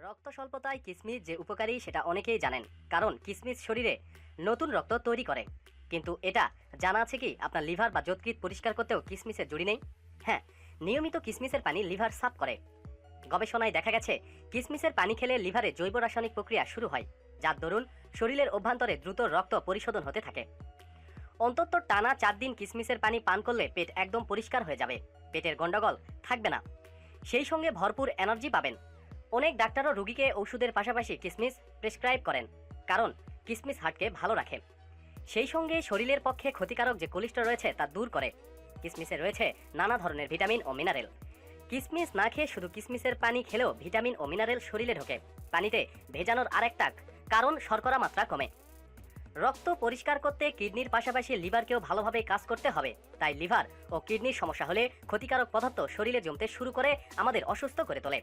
রক্ত স্বল্পতায় কিশমিশ যে উপকারী সেটা অনেকেই জানেন, কারণ কিশমিশ শরীরে নতুন রক্ত তৈরি করে। কিন্তু এটা জানা আছে কি আপনার লিভার বা যকৃৎ পরিষ্কার করতেও কিশমিশের জুড়ি নেই? হ্যাঁ, নিয়মিত কিশমিশের পানি লিভার সাফ করে। গবেষণায় দেখা গেছে কিশমিশের পানি খেলে লিভারে জৈব রাসায়নিক প্রক্রিয়া শুরু হয়, যার দরুন শরীরের অভ্যন্তরে দ্রুত রক্ত পরিশোধন হতে থাকে। অন্তত টানা 4 দিন কিশমিশের পানি পান করলে পেট একদম পরিষ্কার হয়ে যাবে, পেটের গন্ডগোল থাকবে না, সেই সঙ্গে ভরপুর এনার্জি পাবেন। অনেক ডাক্তারও রোগীকে ওষুধের পাশাপাশি কিশমিশ প্রেসক্রাইব করেন, কারণ কিশমিশ হার্টকে ভালো রাখে, সেই সঙ্গে শরীরের পক্ষে ক্ষতিকারক যে কোলেস্টেরল রয়েছে তা দূর করে। কিশমিশে রয়েছে নানা ধরনের ভিটামিন ও মিনারেল। কিশমিশ না খেয়ে শুধু কিশমিশের পানি খেলেও ভিটামিন ও মিনারেল শরীরে ঢোকে। পানিতে ভেজানোর আরেকটা কারণ শর্করা মাত্রা কমে। রক্ত পরিষ্কার করতে কিডনির পাশাপাশি লিভারকেও ভালোভাবে কাজ করতে হবে, তাই লিভার ও কিডনির সমস্যা হলে ক্ষতিকারক পদার্থ শরীরে জমতে শুরু করে আমাদের অসুস্থ করে তোলে।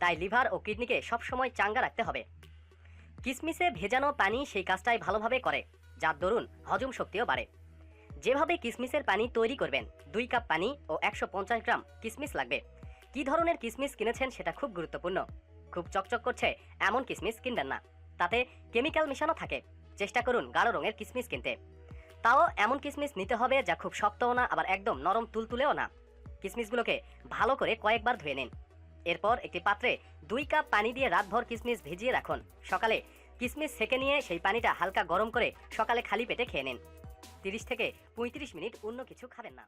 তাই লিভার ও কিডনিকে সবসময় চাঙ্গা রাখতে হবে। কিশমিশে ভেজানো পানি সেই কাজটাই ভালোভাবে করে, যার দরুন হজম শক্তিও বাড়ে। যেভাবে কিশমিশের পানি তৈরি করবেন, 2 কাপ পানি ও 150 গ্রাম কিশমিশ লাগবে। কী ধরনের কিশমিশ কিনেছেন সেটা খুব গুরুত্বপূর্ণ। খুব চকচক করছে এমন কিশমিশ কিনবেন না, তাতে কেমিক্যাল মেশানো থাকে। চেষ্টা করুন গাঢ় রঙের কিশমিশ কিনতে। তাও এমন কিশমিশ নিতে হবে যা খুব শক্তও না, আবার একদম নরম তুলতুলেও না। কিশমিশগুলোকে ভালো করে কয়েকবার ধুয়ে নিন। এরপর একটি পাত্রে 2 কাপ পানি দিয়ে রাতভর কিশমিশ ভিজিয়ে রাখুন। সকালে কিশমিশ সেকে নিয়ে সেই পানিটা হালকা গরম করে সকালে খালি পেটে খেয়ে নিন। 30 থেকে 35 মিনিট অন্য কিছু খাবেন না।